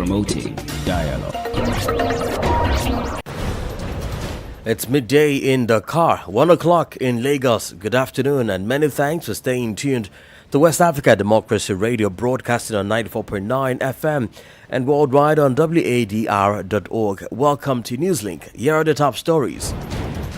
promoting dialogue. It's midday in Dakar, 1 o'clock in Lagos. Good afternoon and many thanks for staying tuned to West Africa Democracy Radio, broadcasting on 94.9 FM and worldwide on wadr.org. Welcome to Newslink. Here are the top stories.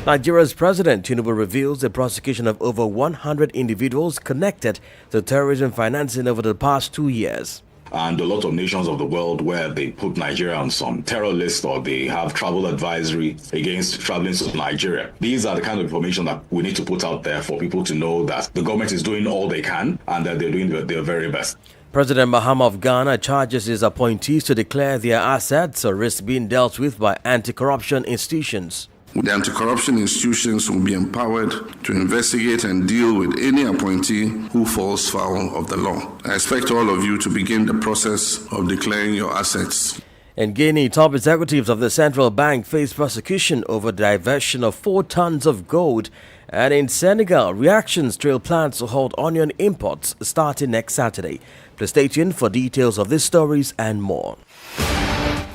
Nigeria's President Tinubu reveals the prosecution of over 100 individuals connected to terrorism financing over the past 2 years. And a lot of nations of the world where they put Nigeria on some terror list or they have travel advisory against traveling to Nigeria. These are the kind of information that we need to put out there for people to know that the government is doing all they can and that they're doing their very best. President Mahama of Ghana charges his appointees to declare their assets or risks being dealt with by anti-corruption institutions. The anti-corruption institutions will be empowered to investigate and deal with any appointee who falls foul of the law. I expect all of you to begin the process of declaring your assets. In Guinea, top executives of the central bank face prosecution over diversion of 4 tons of gold. And in Senegal, reactions trail plans to halt onion imports starting next Saturday. Please stay tuned for details of these stories and more.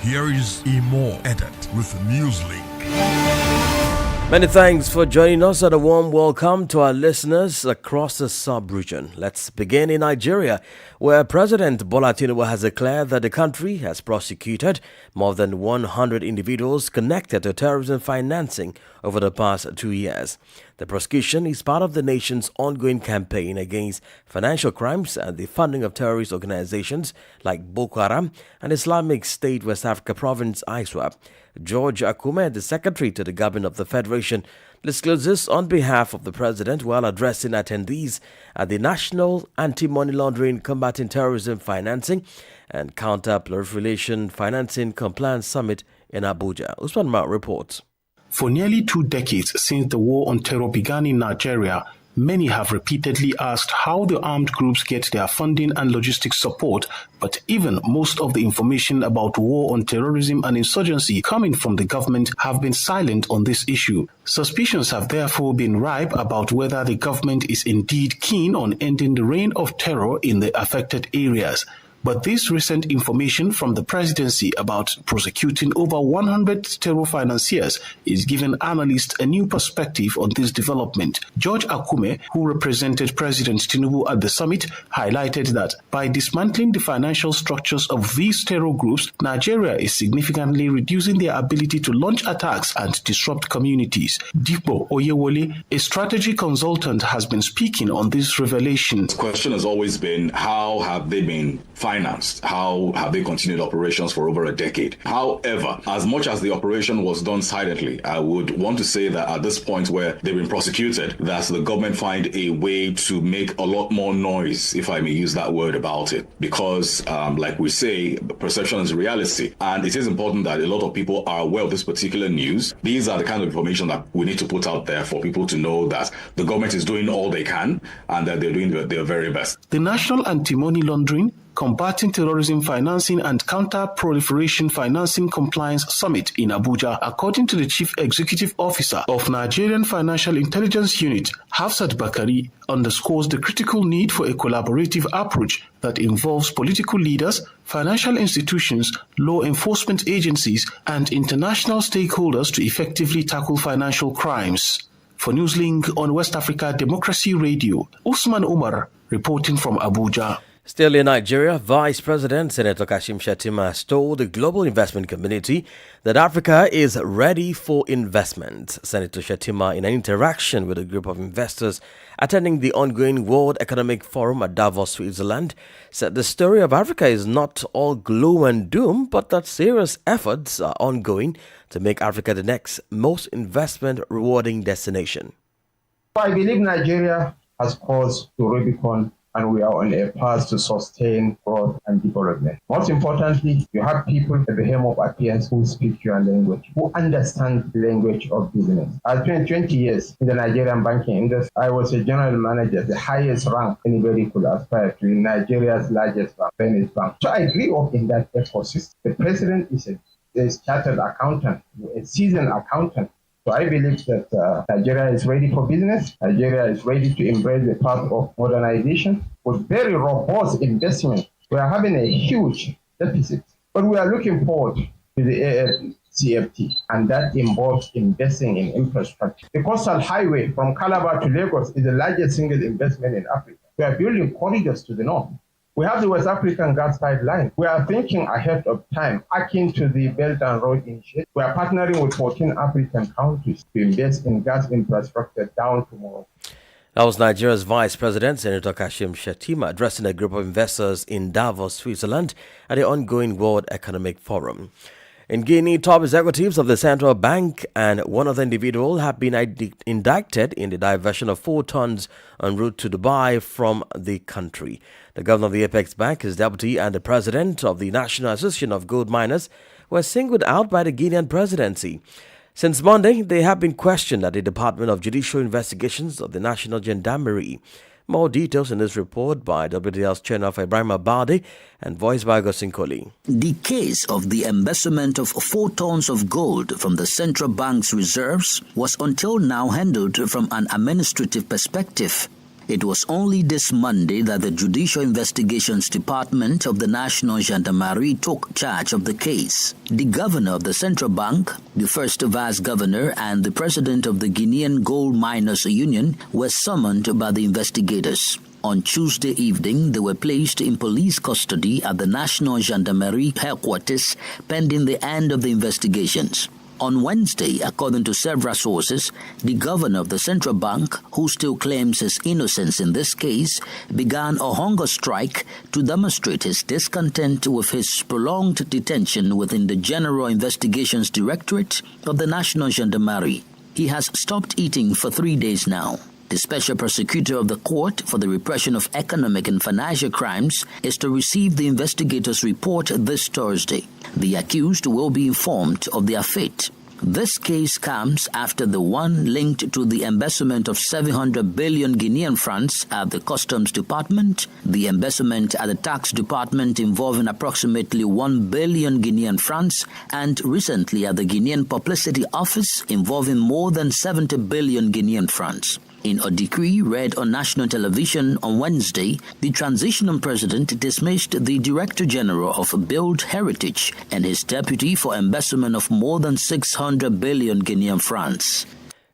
Here is Imo Edit with Newslink. Many thanks for joining us and a warm welcome to our listeners across the sub-region. Let's begin in Nigeria, where President Bola Tinubu has declared that the country has prosecuted more than 100 individuals connected to terrorism financing over the past 2 years. The prosecution is part of the nation's ongoing campaign against financial crimes and the funding of terrorist organizations like Boko Haram and Islamic State West Africa Province OSIWA. George Akume, the Secretary to the Government of the Federation, discloses on behalf of the President while addressing attendees at the National Anti-Money Laundering, Combating Terrorism Financing and Counter-Proliferation Financing Compliance Summit in Abuja. Usman Mart reports. For nearly 2 decades since the war on terror began in Nigeria, many have repeatedly asked how the armed groups get their funding and logistic support, but even most of the information about war on terrorism and insurgency coming from the government have been silent on this issue. Suspicions have therefore been ripe about whether the government is indeed keen on ending the reign of terror in the affected areas. But this recent information from the presidency about prosecuting over 100 terror financiers is giving analysts a new perspective on this development. George Akume, who represented President Tinubu at the summit, highlighted that by dismantling the financial structures of these terror groups, Nigeria is significantly reducing their ability to launch attacks and disrupt communities. Dipo Oyewole, a strategy consultant, has been speaking on this revelation. The question has always been, how have they been financed? How have they continued operations for over a decade? However, as much as the operation was done silently, I would want to say that at this point where they've been prosecuted, that the government find a way to make a lot more noise, if I may use that word, about it. Because, like we say, perception is reality. And it is important that a lot of people are aware of this particular news. These are the kind of information that we need to put out there for people to know that the government is doing all they can and that they're doing their very best. The National Anti-Money Laundering, Combating Terrorism Financing and Counter-Proliferation Financing Compliance Summit in Abuja, according to the Chief Executive Officer of Nigerian Financial Intelligence Unit, Hafsat Bakari, underscores the critical need for a collaborative approach that involves political leaders, financial institutions, law enforcement agencies, and international stakeholders to effectively tackle financial crimes. For Newslink on West Africa Democracy Radio, Usman Umar reporting from Abuja. Still in Nigeria, Vice President Senator Kashim Shettima has told the global investment community that Africa is ready for investment. Senator Shettima, in an interaction with a group of investors attending the ongoing World Economic Forum at Davos, Switzerland, said the story of Africa is not all gloom and doom, but that serious efforts are ongoing to make Africa the next most investment-rewarding destination. I believe Nigeria has cause to Rubicon, and we are on a path to sustain growth and development. Most importantly, you have people at the helm of affairs who speak your language, who understand the language of business. I spent 20 years in the Nigerian banking industry. I was a general manager, the highest rank anybody could aspire to in Nigeria's largest bank, Venice Bank. So I grew up in that ecosystem. The president is a chartered accountant, a seasoned accountant. So I believe that Nigeria is ready for business. Nigeria is ready to embrace the path of modernization with very robust investment. We are having a huge deficit But we are looking forward to the AFCFT, and that involves investing in infrastructure. The coastal highway from Calabar to Lagos is the largest single investment in Africa. We are building corridors to the north. We have the West African gas pipeline. We are thinking ahead of time, akin to the Belt and Road Initiative. We are partnering with 14 African countries to invest in gas infrastructure down to Morocco. That was Nigeria's Vice President, Senator Kashim Shettima, addressing a group of investors in Davos, Switzerland, at the ongoing World Economic Forum. In Guinea, top executives of the central bank and one other individual have been indicted in the diversion of 4 tons en route to Dubai from the country. The governor of the Apex Bank, his deputy, and the president of the National Association of Gold Miners were singled out by the Guinean presidency. Since Monday, they have been questioned at the Department of Judicial Investigations of the National Gendarmerie. More details in this report by WDL's Channel Ibrahim Abadi and voiced by Gosinkoli. The case of the embezzlement of 4 tons of gold from the central bank's reserves was until now handled from an administrative perspective. It was only this Monday that the Judicial Investigations Department of the National Gendarmerie took charge of the case. The governor of the central bank, the first vice governor, and the president of the Guinean Gold Miners Union were summoned by the investigators. On Tuesday evening, they were placed in police custody at the National Gendarmerie headquarters pending the end of the investigations. On Wednesday, according to several sources, the governor of the central bank, who still claims his innocence in this case, began a hunger strike to demonstrate his discontent with his prolonged detention within the General Investigations Directorate of the National Gendarmerie. He has stopped eating for 3 days now. The special prosecutor of the Court for the Repression of Economic and Financial Crimes is to receive the investigators' report this Thursday. The accused will be informed of their fate. This case comes after the one linked to the embezzlement of 700 billion Guinean francs at the Customs Department, the embezzlement at the Tax Department involving approximately 1 billion Guinean francs, and recently at the Guinean Publicity Office involving more than 70 billion Guinean francs. In a decree read on national television on Wednesday, the transitional president dismissed the Director General of Build Heritage and his deputy for embezzlement of more than 600 billion Guinean francs.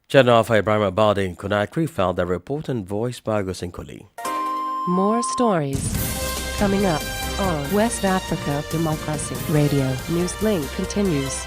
Channel Ibrahim Abadi in Conakry found the report and voiced by Gosinkoli. More stories coming up on West Africa Democracy Radio. Newslink continues.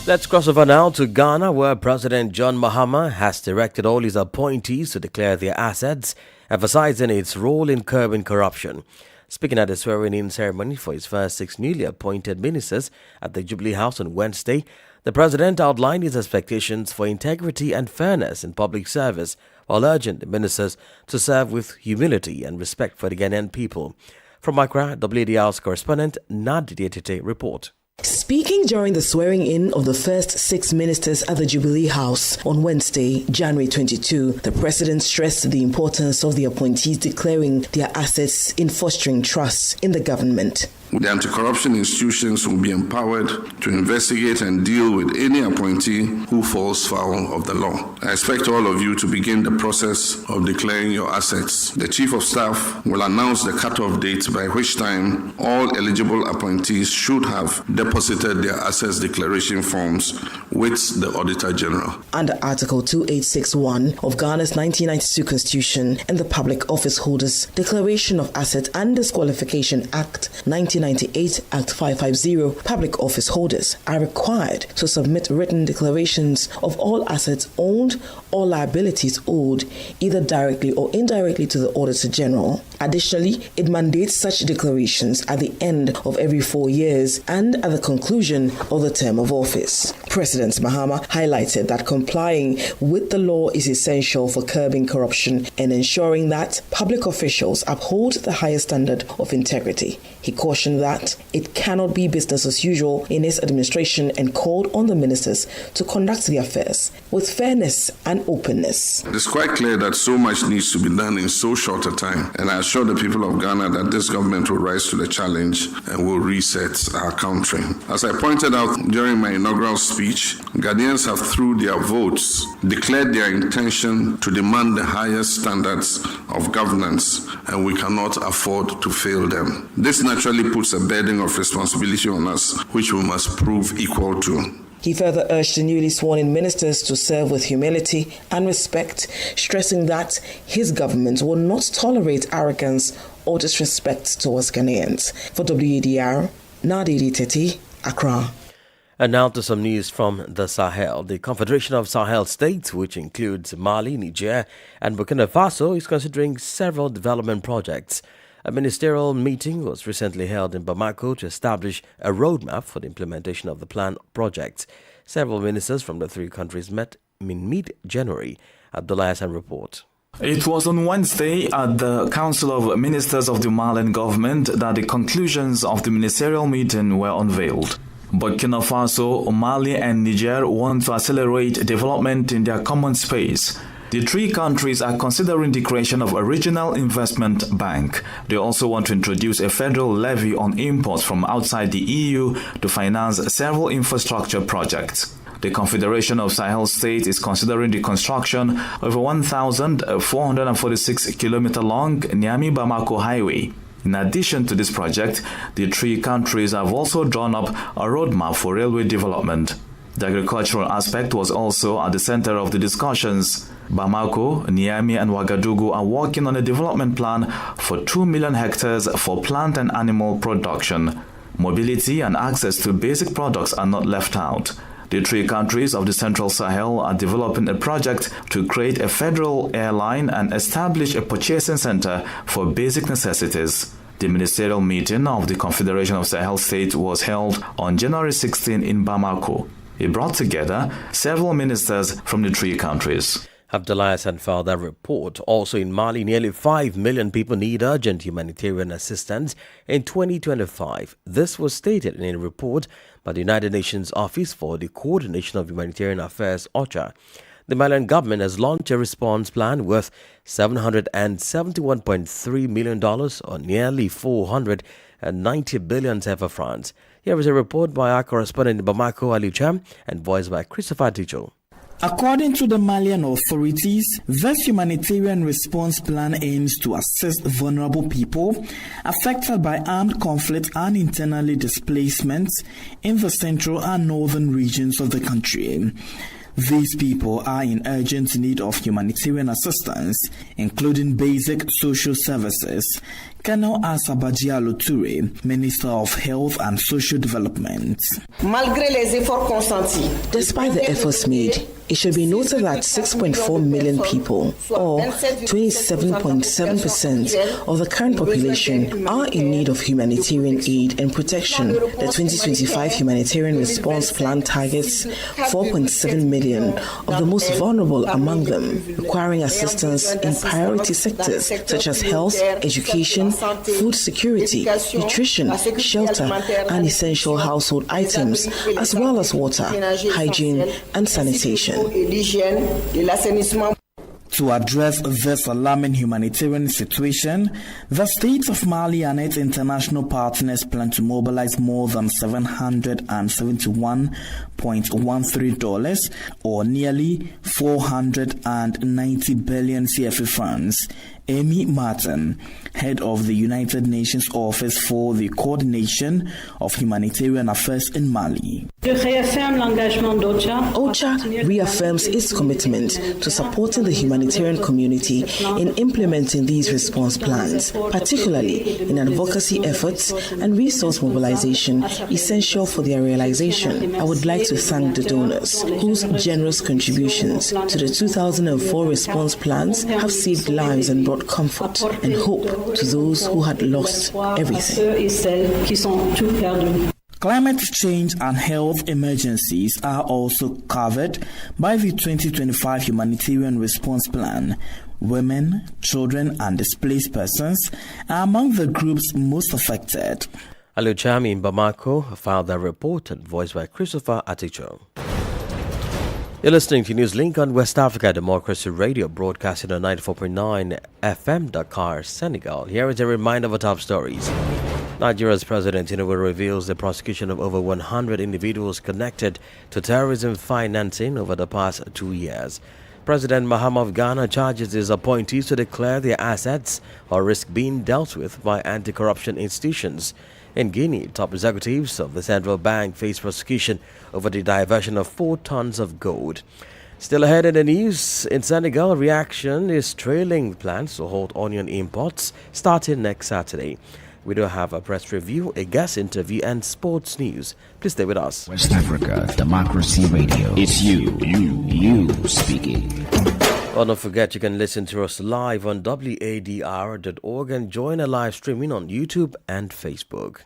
Let's cross over now to Ghana, where President John Mahama has directed all his appointees to declare their assets, emphasizing its role in curbing corruption. Speaking at the swearing-in ceremony for his first 6 newly appointed ministers at the Jubilee House on Wednesday, the president outlined his expectations for integrity and fairness in public service, while urging the ministers to serve with humility and respect for the Ghanaian people. From Accra, WDL's correspondent Nadi Dietite report. Speaking during the swearing-in of the first 6 ministers at the Jubilee House on Wednesday, January 22, the president stressed the importance of the appointees declaring their assets in fostering trust in the government. The anti-corruption institutions will be empowered to investigate and deal with any appointee who falls foul of the law. I expect all of you to begin the process of declaring your assets. The Chief of Staff will announce the cut-off date by which time all eligible appointees should have deposited their assets declaration forms with the Auditor General. Under Article 2861 of Ghana's 1992 Constitution and the Public Office Holders Declaration of Assets and Disqualification Act 1998 Act 550, public office holders are required to submit written declarations of all assets owned or liabilities owed, either directly or indirectly, to the Auditor General. Additionally, it mandates such declarations at the end of every 4 years and at the conclusion of the term of office. President Mahama highlighted that complying with the law is essential for curbing corruption and ensuring that public officials uphold the highest standard of integrity. He cautioned that it cannot be business as usual in his administration and called on the ministers to conduct their affairs with fairness and openness. It is quite clear that so much needs to be done in so short a time, and I assure assure the people of Ghana that this government will rise to the challenge and will reset our country. As I pointed out during my inaugural speech, Ghanaians have, through their votes, declared their intention to demand the highest standards of governance, and we cannot afford to fail them. This naturally puts a burden of responsibility on us, which we must prove equal to. He further urged the newly sworn-in ministers to serve with humility and respect, stressing that his government will not tolerate arrogance or disrespect towards Ghanaians. For WADR, Nadiri Teti, Accra. And now to some news from the Sahel. The Confederation of Sahel States, which includes Mali, Niger, and Burkina Faso, is considering several development projects. A ministerial meeting was recently held in Bamako to establish a roadmap for the implementation of the planned projects. Several ministers from the three countries met in mid-January. Abdullah Hassan report. It was on Wednesday at the Council of Ministers of the Malian government that the conclusions of the ministerial meeting were unveiled. Burkina Faso, Mali and Niger want to accelerate development in their common space. The three countries are considering the creation of a regional investment bank. They also want to introduce a federal levy on imports from outside the EU to finance several infrastructure projects. The Confederation of Sahel States is considering the construction of a 1,446-kilometer-long Niamey-Bamako highway. In addition to this project, the three countries have also drawn up a roadmap for railway development. The agricultural aspect was also at the center of the discussions. Bamako, Niamey and Ouagadougou are working on a development plan for 2 million hectares for plant and animal production. Mobility and access to basic products are not left out. The three countries of the Central Sahel are developing a project to create a federal airline and establish a purchasing center for basic necessities. The ministerial meeting of the Confederation of Sahel States was held on January 16 in Bamako. It brought together several ministers from the three countries. Abdullah Hassan filed that report. Also in Mali, nearly 5 million people need urgent humanitarian assistance in 2025. This was stated in a report by the United Nations Office for the Coordination of Humanitarian Affairs, OCHA. The Malian government has launched a response plan worth $771.3 million, or nearly 490 billion CFA francs. Here is a report by our correspondent in Bamako, Ali Cham, and voiced by Christopher Ticho. According to the Malian authorities, this humanitarian response plan aims to assist vulnerable people affected by armed conflict and internally displacements in the central and northern regions of the country. These people are in urgent need of humanitarian assistance, including basic social services. Colonel Asabadia Toure, Minister of Health and Social Development. Despite the efforts made, it should be noted that 6.4 million people, or 27.7% of the current population, are in need of humanitarian aid and protection. The 2025 Humanitarian Response Plan targets 4.7 million of the most vulnerable among them, requiring assistance in priority sectors such as health, education, food security, nutrition, shelter, and essential household items, as well as water, hygiene, and sanitation. To address this alarming humanitarian situation, the states of Mali and its international partners plan to mobilize more than $771.13, or nearly 490 billion CFA francs. Amy Martin, head of the United Nations Office for the Coordination of Humanitarian Affairs in Mali. OCHA reaffirms its commitment to supporting the humanitarian community in implementing these response plans, particularly in advocacy efforts and resource mobilization essential for their realization. I would like to thank the donors whose generous contributions to the 2004 response plans have saved lives and brought comfort and hope to those who had lost everything. Climate change and health emergencies are also covered by the 2025 Humanitarian Response Plan. Women, children, and displaced persons are among the groups most affected. Aluchami in Bamako filed that report and voiced by Christopher Aticho. You're listening to Newslink on West Africa Democracy Radio, broadcasting on 94.9 FM, Dakar, Senegal. Here is a reminder of our top stories. Nigeria's President Tinubu reveals the prosecution of over 100 individuals connected to terrorism financing over the past 2 years. President Mahama of Ghana charges his appointees to declare their assets or risk being dealt with by anti-corruption institutions. In Guinea, top executives of the central bank face prosecution over the diversion of 4 tons of gold. Still ahead in the news, in Senegal, reaction is trailing plans to halt onion imports starting next Saturday. We do have a press review, a guest interview, and sports news. Please stay with us. West Africa Democracy Radio. It's you speaking. Well, don't forget you can listen to us live on wadr.org and join a live streaming on YouTube and Facebook.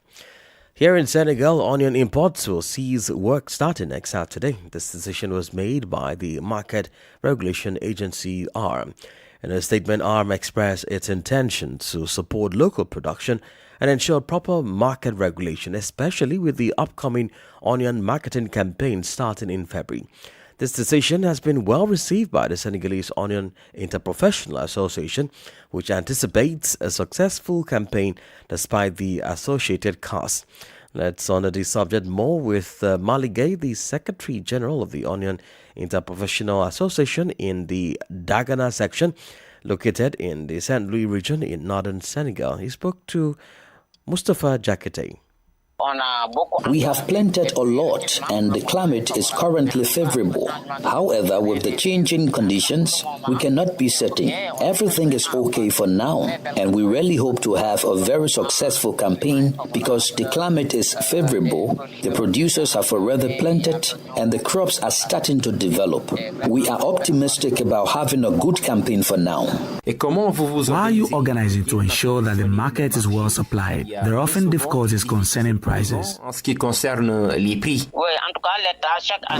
Here in Senegal, onion imports will cease work starting next Saturday. This decision was made by the Market Regulation Agency, ARM. In a statement, ARM expressed its intention to support local production and ensure proper market regulation, especially with the upcoming onion marketing campaign starting in February. This decision has been well received by the Senegalese Onion Interprofessional Association, which anticipates a successful campaign despite the associated costs. Let's honor the subject more with Mali Gay, the Secretary General of the Onion Interprofessional Association in the Dakar section, located in the Saint Louis region in northern Senegal. He spoke to Mustafa Jakete. We have planted a lot and the climate is currently favorable. However, with the changing conditions, we cannot be certain. Everything is okay for now, and we really hope to have a very successful campaign because the climate is favorable, the producers have already planted, and the crops are starting to develop. We are optimistic about having a good campaign for now. How are you organizing to ensure that the market is well supplied? There are often difficulties concerning prices.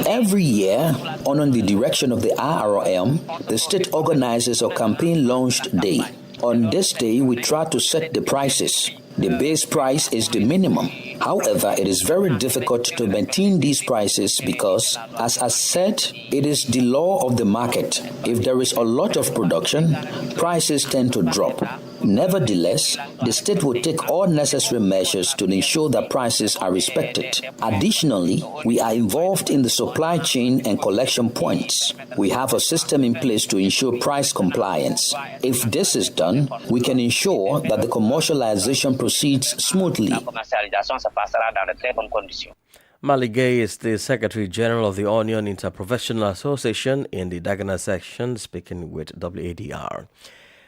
Every year, under the direction of the IRM, the state organizes a campaign launch day. On this day, we try to set the prices. The base price is the minimum. However, it is very difficult to maintain these prices because, as I said, it is the law of the market. If there is a lot of production, prices tend to drop. Nevertheless, the state will take all necessary measures to ensure that prices are respected. Additionally, we are involved in the supply chain and collection points. We have a system in place to ensure price compliance. If this is done, we can ensure that the commercialization proceeds smoothly. Maligay is the Secretary General of the Onion Interprofessional Association in the Dakar section, speaking with WADR.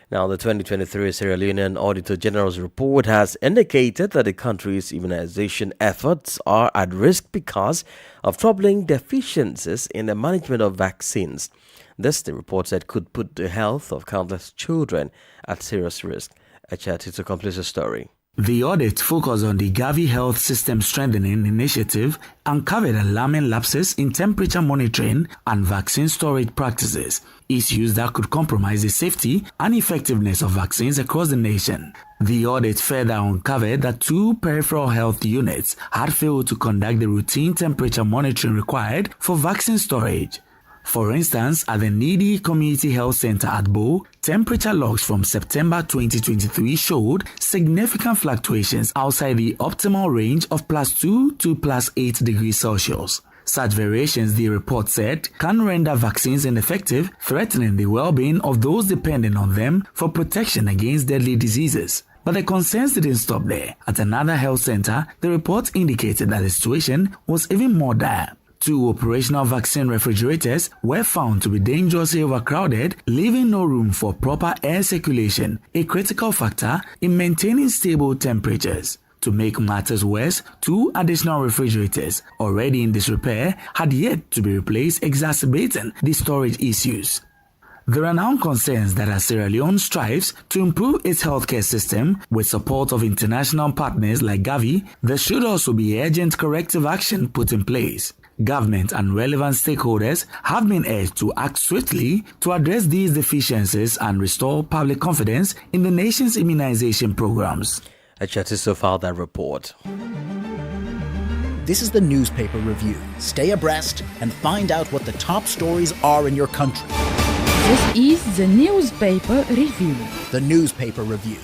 Now, the 2023 Sierra Leonean Auditor General's report has indicated that the country's immunization efforts are at risk because of troubling deficiencies in the management of vaccines. This, the report said, could put the health of countless children at serious risk. Chez to complete the story. The audit focused on the Gavi Health System Strengthening Initiative and covered alarming lapses in temperature monitoring and vaccine storage practices, issues that could compromise the safety and effectiveness of vaccines across the nation. The audit further uncovered that 2 peripheral health units had failed to conduct the routine temperature monitoring required for vaccine storage. For instance, at the Needy Community Health Center at Bo, temperature logs from September 2023 showed significant fluctuations outside the optimal range of +2 to +8 degrees Celsius. Such variations, the report said, can render vaccines ineffective, threatening the well-being of those depending on them for protection against deadly diseases. But the concerns didn't stop there. At another health center, the report indicated that the situation was even more dire. 2 operational vaccine refrigerators were found to be dangerously overcrowded, leaving no room for proper air circulation, a critical factor in maintaining stable temperatures. To make matters worse, 2 additional refrigerators, already in disrepair, had yet to be replaced, exacerbating the storage issues. There are now concerns that as Sierra Leone strives to improve its healthcare system with support of international partners like Gavi, there should also be urgent corrective action put in place. Government and relevant stakeholders have been urged to act swiftly to address these deficiencies and restore public confidence in the nation's immunization programs. Chez so far that report. This is the Newspaper Review. Stay abreast and find out what the top stories are in your country. This is the Newspaper Review. The Newspaper Review.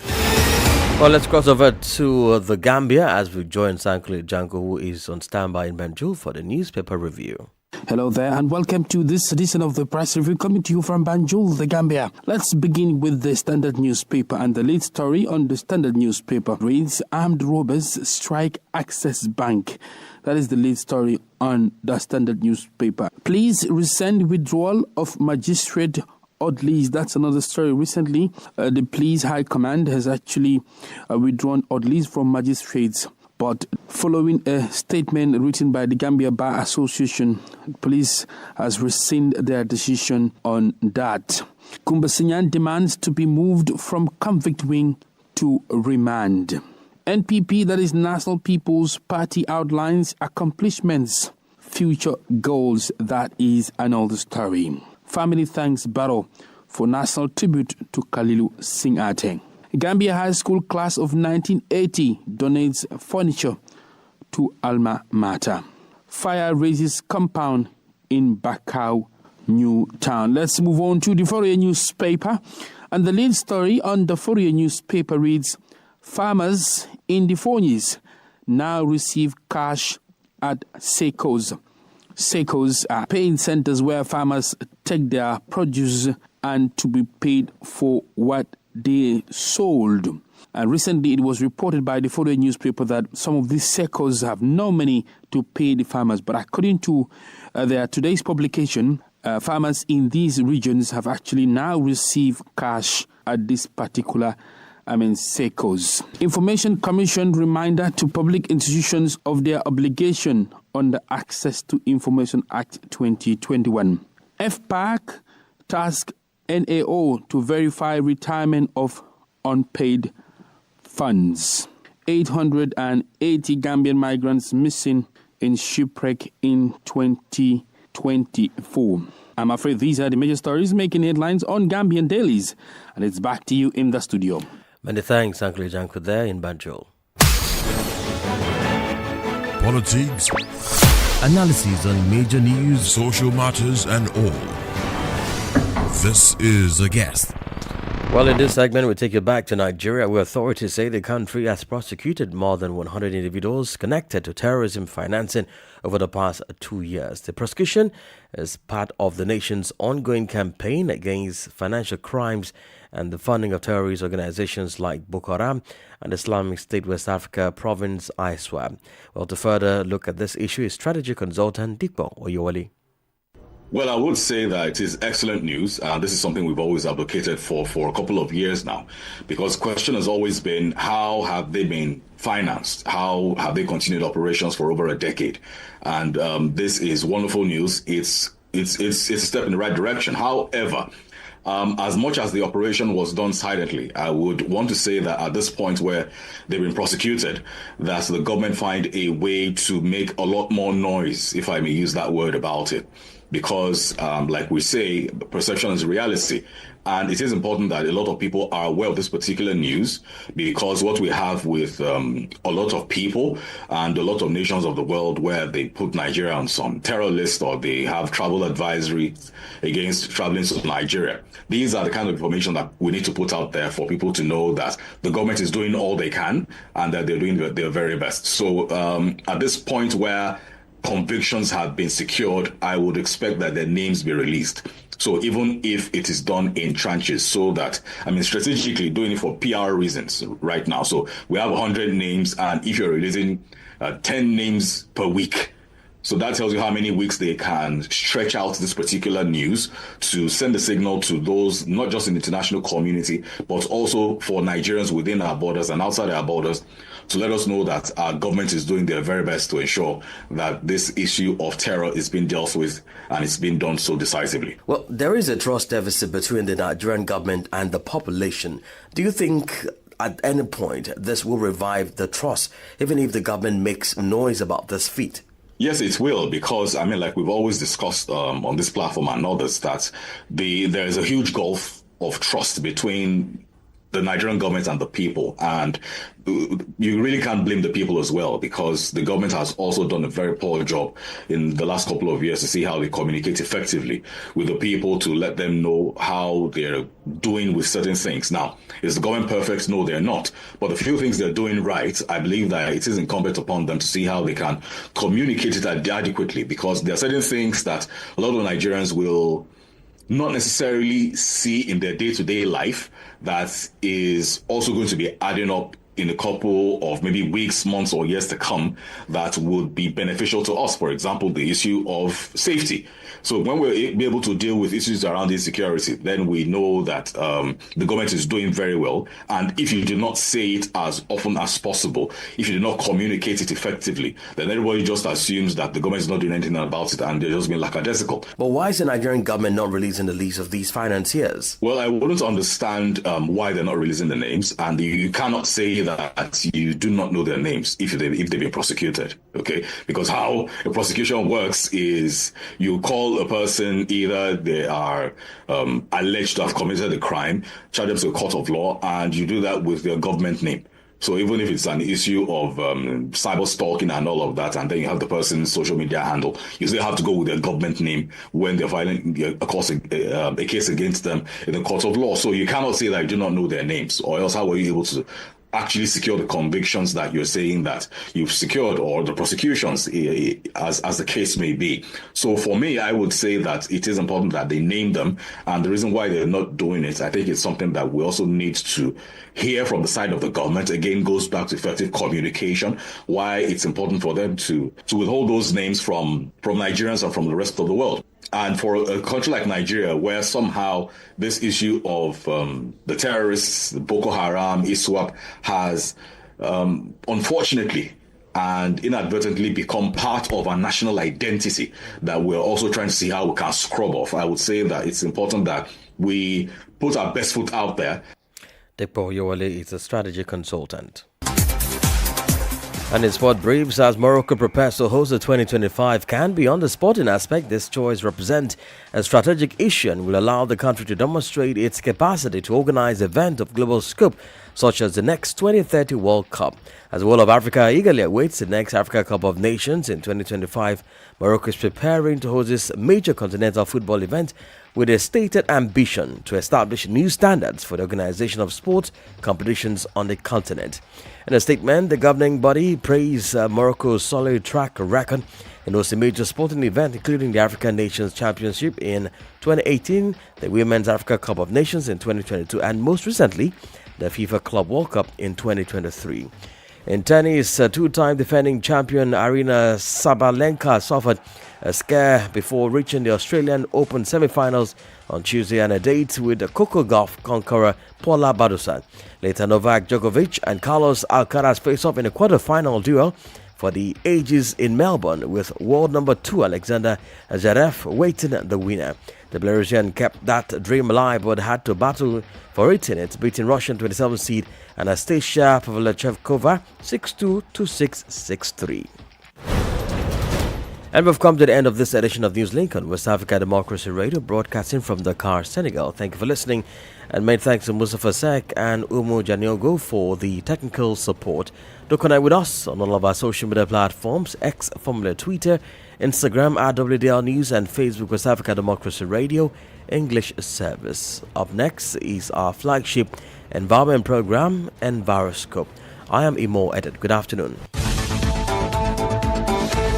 Well, let's cross over to the Gambia as we join Sankle Janko, who is on standby in Banjul for the Newspaper Review. Hello there and welcome to this edition of the Press Review coming to you from Banjul, the Gambia. Let's begin with the Standard newspaper, and the lead story on the Standard newspaper reads, Armed Robbers Strike Access Bank. That is the lead story on the Standard newspaper. Please rescind withdrawal of magistrate Odleys. That's another story. Recently, the Police High Command has actually withdrawn Odleys from magistrates. But following a statement written by the Gambia Bar Association, police has rescinded their decision on that. Kumbasinyan demands to be moved from convict wing to remand. NPP, that is National People's Party, outlines accomplishments, future goals. That is another story. Family thanks Barrow for national tribute to Kalilu Singh Ateng. Gambia High School class of 1980 donates furniture to Alma Mater. Fire raises compound in Bakau, New Town. Let's move on to the Fourier newspaper. And the lead story on the Fourier newspaper reads, Farmers in the Fournies now receive cash at Seco's. Seco's are paying centers where farmers take their produce and to be paid for what they sold. And recently it was reported by the Fourier newspaper that some of these Secos have no money to pay the farmers. But according to their today's publication, farmers in these regions have actually now received cash at this particular Secos. Information Commission reminder to public institutions of their obligation under Access to Information Act 2021. FPAC task NAO to verify retirement of unpaid funds. 880 Gambian migrants missing in shipwreck in 2024. I'm afraid these are the major stories making headlines on Gambian dailies. And it's back to you in the studio. Many thanks, Uncle Janko there in Banjul. Politics, analysis on major news, social matters, and all. This is a guest. Well, in this segment, we take you back to Nigeria, where authorities say the country has prosecuted more than 100 individuals connected to terrorism financing over the past 2 years. The prosecution is part of the nation's ongoing campaign against financial crimes and the funding of terrorist organizations like Boko Haram and Islamic State West Africa Province OSIWA. Well, to further look at this issue is strategy consultant Dikbo Oyewale. Well, I would say that it is excellent news. This is something we've always advocated for a couple of years now, because the question has always been, how have they been financed? How have they continued operations for over a decade? And this is wonderful news. It's a step in the right direction. However, as much as the operation was done silently, I would want to say that at this point where they've been prosecuted, that the government find a way to make a lot more noise, if I may use that word, about it. Because, like we say, perception is reality. And it is important that a lot of people are aware of this particular news, because what we have with a lot of people and a lot of nations of the world where they put Nigeria on some terror list, or they have travel advisory against traveling to Nigeria. These are the kind of information that we need to put out there for people to know that the government is doing all they can and that they're doing their very best. So at this point where convictions have been secured, I would expect that their names be released. So even if it is done in tranches, so that, strategically doing it for PR reasons right now. So we have 100 names, and if you're releasing 10 names per week, so that tells you how many weeks they can stretch out this particular news to send a signal to those, not just in the international community, but also for Nigerians within our borders and outside our borders, to let us know that our government is doing their very best to ensure that this issue of terror is being dealt with, and it's being done so decisively. Well, there is a trust deficit between the Nigerian government and the population. Do you think at any point this will revive the trust, even if the government makes noise about this feat? Yes, it will, because, like we've always discussed on this platform and others, that there is a huge gulf of trust between the Nigerian government and the people. And you really can't blame the people as well, because the government has also done a very poor job in the last couple of years to see how they communicate effectively with the people, to let them know how they're doing with certain things. Now, is the government perfect? No, they're not. But the few things they're doing right, I believe that it is incumbent upon them to see how they can communicate it adequately, because there are certain things that a lot of Nigerians will not necessarily see in their day-to-day life that is also going to be adding up in a couple of maybe weeks, months, or years to come that would be beneficial to us. For example, the issue of safety. So when we're able to deal with issues around insecurity, then we know that the government is doing very well. And if you do not say it as often as possible, if you do not communicate it effectively, then everybody just assumes that the government is not doing anything about it and they're just being lackadaisical. But why is the Nigerian government not releasing the list of these financiers? Well, I wouldn't understand why they're not releasing the names. And you cannot say that you do not know their names if they've been prosecuted, okay? Because how a prosecution works is you call a person, either they are alleged to have committed a crime, charge them to a court of law, and you do that with their government name. So even if it's an issue of cyber stalking and all of that, and then you have the person's social media handle, you still have to go with their government name when they're filing a case against them in the court of law. So you cannot say that you do not know their names, or else how were you able to actually secure the convictions that you're saying that you've secured, or the prosecutions, as the case may be. So for me, I would say that it is important that they name them. And the reason why they're not doing it, I think it's something that we also need to hear from the side of the government. Again, goes back to effective communication, why it's important for them to withhold those names from Nigerians and from the rest of the world. And for a country like Nigeria, where somehow this issue of the terrorists, the Boko Haram, ISWAP, has unfortunately and inadvertently become part of our national identity that we're also trying to see how we can scrub off, I would say that it's important that we put our best foot out there. Depo Yowale is a strategy consultant. And in sport briefs, as Morocco prepares to host the 2025 CAN, beyond the sporting aspect, this choice represents a strategic issue and will allow the country to demonstrate its capacity to organize events of global scope, such as the next 2030 World Cup. As the world of Africa eagerly awaits the next Africa Cup of Nations in 2025, Morocco is preparing to host this major continental football event with a stated ambition to establish new standards for the organization of sports competitions on the continent. In a statement, the governing body praised Morocco's solid track record in hosting major sporting events, including the African Nations Championship in 2018, the Women's Africa Cup of Nations in 2022, and most recently, the FIFA Club World Cup in 2023. In tennis, two-time defending champion Aryna Sabalenka suffered a scare before reaching the Australian Open semi-finals on Tuesday and a date with the Coco Gauff conqueror Paula Badosa. Later, Novak Djokovic and Carlos Alcaraz face off in a quarter-final duel for the ages in Melbourne, with world number 2 Alexander Zverev waiting the winner. The Belarusian kept that dream alive but had to battle for it in it, beating Russian 27th seed Anastasia Pavlyuchenkova 6-2 to 6-6-3. And we've come to the end of this edition of Newslink on West Africa Democracy Radio, broadcasting from Dakar, Senegal. Thank you for listening, and many thanks to Mustafa Sek and Umu Janiogo for the technical support. Do connect with us on all of our social media platforms, X, formerly Twitter, Instagram at WDL News, and Facebook West Africa Democracy Radio English Service. Up next is our flagship environment program, Enviroscope. I am Imo Edit. Good afternoon.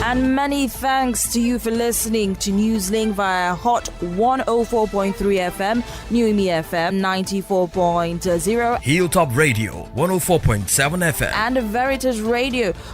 And many thanks to you for listening to Newslink via Hot 104.3 FM, Newmi FM 94.0, Hilltop Radio 104.7 FM, and Veritas Radio